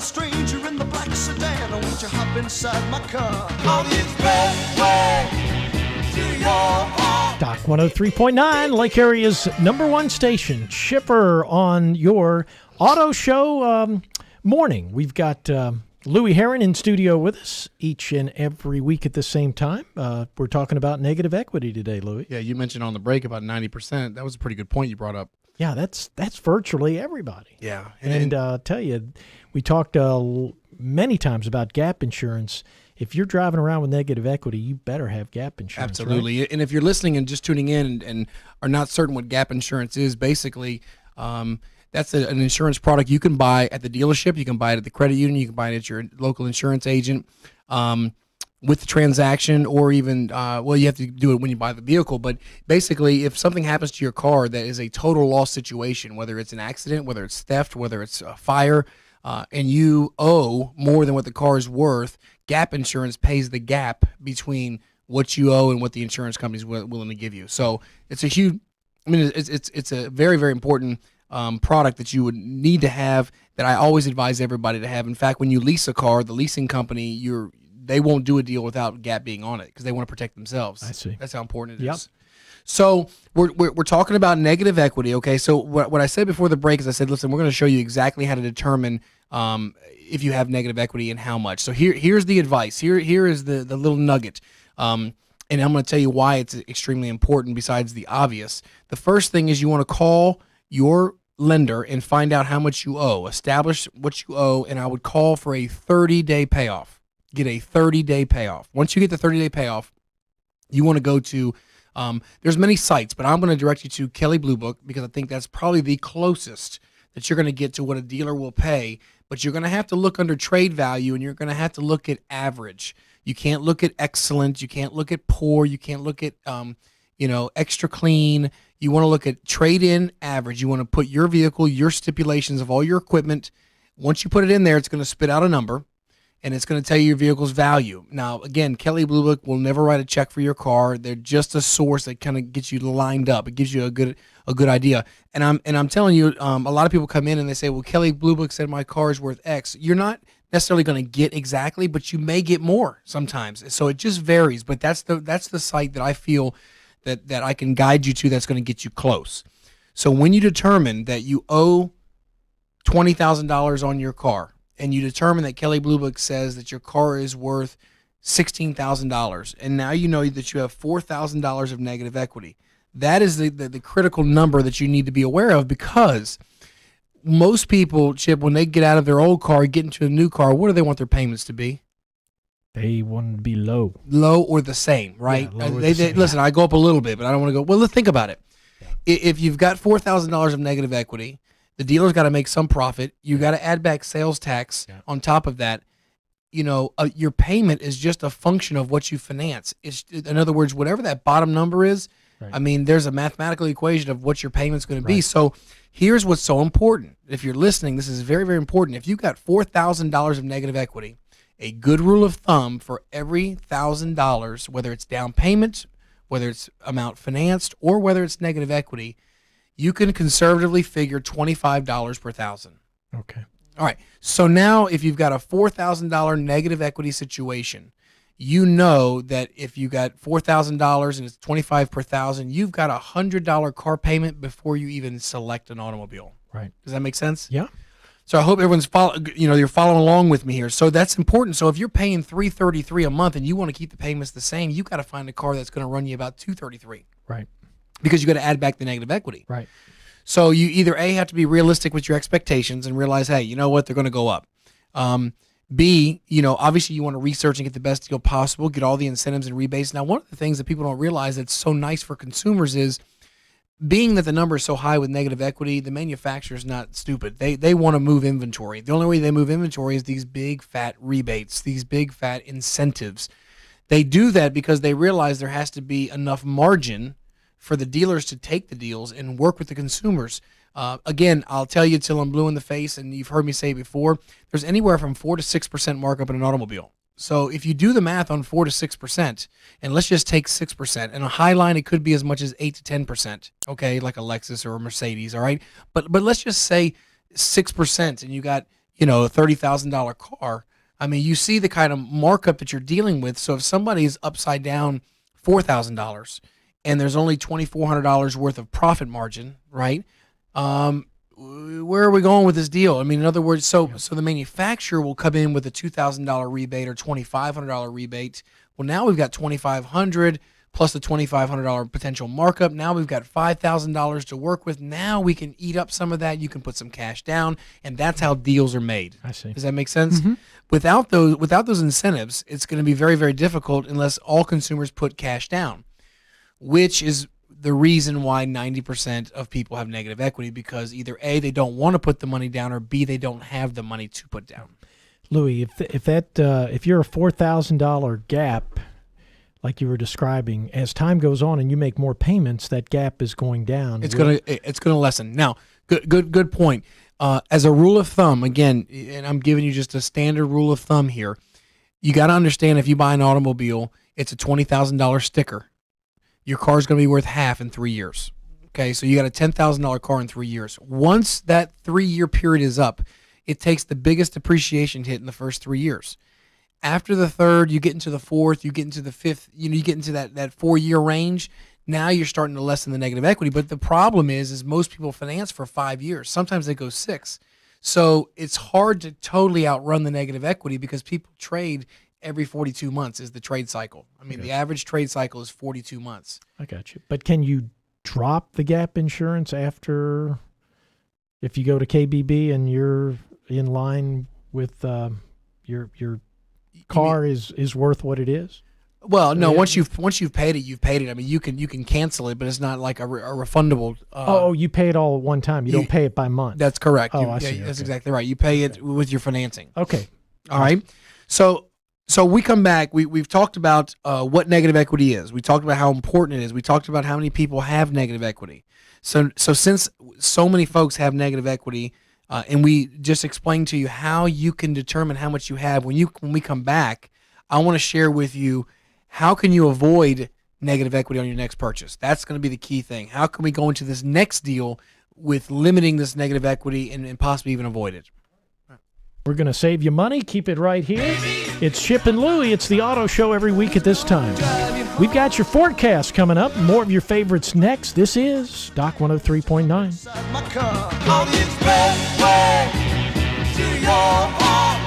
a stranger in the black sedan. Won't you hop inside my car? On the expressway to your heart. Doc 103.9, Lake Area's #1 station. Chipper on your auto show morning. We've got Louie Herron in studio with us each and every week at the same time. We're talking about negative equity today, Louie. Yeah, you mentioned on the break about 90%. That was a pretty good point you brought up. Yeah, that's virtually everybody. Yeah. And tell you, we talked many times about gap insurance. If you're driving around with negative equity, you better have gap insurance. Absolutely. Right? And if you're listening and just tuning in and are not certain what gap insurance is, basically that's an insurance product you can buy at the dealership. You can buy it at the credit union. You can buy it at your local insurance agent with the transaction, or even, you have to do it when you buy the vehicle. But basically, if something happens to your car that is a total loss situation, whether it's an accident, whether it's theft, whether it's a fire, and you owe more than what the car is worth, gap insurance pays the gap between what you owe and what the insurance company is willing to give you. So it's a huge, it's a very, very important product that you would need to have, that I always advise everybody to have. In fact, when you lease a car, the leasing company, they won't do a deal without gap being on it because they want to protect themselves. I see. That's how important it is. So we're talking about negative equity. Okay, so what I said before the break is I said, listen, we're going to show you exactly how to determine if you have negative equity and how much. So here's the advice. Here is the little nugget. And I'm going to tell you why it's extremely important besides the obvious. The first thing is you want to call your lender and find out how much you owe. Establish what you owe, and I would call for a 30-day payoff. Get a 30-day payoff. Once you get the 30-day payoff, you want to go to there's many sites, but I'm going to direct you to Kelley Blue Book because I think that's probably the closest that you're going to get to what a dealer will pay. But you're going to have to look under trade value, and you're going to have to look at average. You can't look at excellent. You can't look at poor. You can't look at extra clean. You want to look at trade-in average. You want to put your vehicle, your stipulations of all your equipment. Once you put it in there, it's going to spit out a number, and it's going to tell you your vehicle's value. Now, again, Kelley Blue Book will never write a check for your car. They're just a source that kind of gets you lined up. It gives you a good idea. And I'm telling you, a lot of people come in and they say, well, Kelley Blue Book said my car is worth X. You're not necessarily going to get exactly, but you may get more sometimes. So it just varies. But that's the site that I feel that I can guide you to that's going to get you close. So when you determine that you owe $20,000 on your car, and you determine that Kelley Blue Book says that your car is worth $16,000, and now you know that you have $4,000 of negative equity, that is the critical number that you need to be aware of, because most people, Chip, when they get out of their old car, get into a new car, what do they want their payments to be? They want to be low. Low or the same, right? Yeah, the same. Listen, I go up a little bit, but I don't want to go, well, let's think about it. Yeah. If you've got $4,000 of negative equity, the dealer's got to make some profit. You got to add back sales tax on top of that. Your payment is just a function of what you finance. In other words, whatever that bottom number is, right. There's a mathematical equation of what your payment's going to be. So here's what's so important. If you're listening, this is very, very important. If you've got $4,000 of negative equity, a good rule of thumb for every $1,000, whether it's down payment, whether it's amount financed, or whether it's negative equity, you can conservatively figure $25 per thousand. Okay. All right. So now if you've got a $4,000 negative equity situation, you know that if you got $4,000 and it's $25 per thousand, you've got a $100 car payment before you even select an automobile. Right. Does that make sense? Yeah. So I hope everyone's you're following along with me here. So that's important. So if you're paying $333 a month and you want to keep the payments the same, you got to find a car that's going to run you about $233. Right. Because you got to add back the negative equity. Right. So you either A, have to be realistic with your expectations and realize, hey, you know what, they're going to go up. B, obviously you want to research and get the best deal possible, get all the incentives and rebates. Now, one of the things that people don't realize that's so nice for consumers is, being that the number is so high with negative equity, the manufacturer's not stupid. They want to move inventory. The only way they move inventory is these big fat rebates, these big fat incentives. They do that because they realize there has to be enough margin for the dealers to take the deals and work with the consumers. Again, I'll tell you till I'm blue in the face, and you've heard me say before, there's anywhere from 4 to 6% markup in an automobile. So if you do the math on 4 to 6%, and let's just take 6%, and a high line, it could be as much as 8 to 10%, okay, like a Lexus or a Mercedes, all right? But let's just say 6%, and you got, a $30,000 car, I mean, you see the kind of markup that you're dealing with. So if somebody's upside down $4,000 and there's only $2,400 worth of profit margin, right? Where are we going with this deal? I mean, in other words, so the manufacturer will come in with a $2,000 rebate or $2,500 rebate. Well, now we've got $2,500 plus the $2,500 potential markup. Now we've got $5,000 to work with. Now we can eat up some of that. You can put some cash down, and that's how deals are made. I see. Does that make sense? Mm-hmm. Without those incentives, it's going to be very, very difficult unless all consumers put cash down, which is the reason why 90% of people have negative equity, because either A, they don't want to put the money down, or B, they don't have the money to put down. Louie, if you're a $4,000 gap, like you were describing, as time goes on and you make more payments, that gap is going down. It's gonna lessen. Now, good point. As a rule of thumb, again, and I'm giving you just a standard rule of thumb here, you got to understand, if you buy an automobile, it's a $20,000 sticker. Your car is going to be worth half in 3 years. Okay, so you got a $10,000 car in 3 years. Once that 3-year period is up, it takes the biggest depreciation hit in the first 3 years. After the third, you get into the fourth, you get into the fifth, you get into that 4-year range. Now you're starting to lessen the negative equity. But the problem is most people finance for 5 years. Sometimes they go 6. So it's hard to totally outrun the negative equity, because people trade every 42 months is the trade cycle. I mean, the average trade cycle is 42 months. I got you. But can you drop the gap insurance after, if you go to KBB and you're in line with your car is worth what it is? Well, no. Once you've paid it, you've paid it. I mean, you can cancel it, but it's not like a refundable. You pay it all at one time. You don't pay it by month. That's correct. I see. That's exactly right. You pay it with your financing. Okay. All right. So we come back. We've talked about what negative equity is. We talked about how important it is. We talked about how many people have negative equity. So since so many folks have negative equity, and we just explained to you how you can determine how much you have, when we come back, I want to share with you how can you avoid negative equity on your next purchase. That's going to be the key thing. How can we go into this next deal with limiting this negative equity and possibly even avoid it? We're going to save you money. Keep it right here. It's Chip and Louie. It's the Auto Show every week at this time. We've got your forecast coming up. More of your favorites next. This is Doc 103.9. Inside my car. On the expressway to your heart.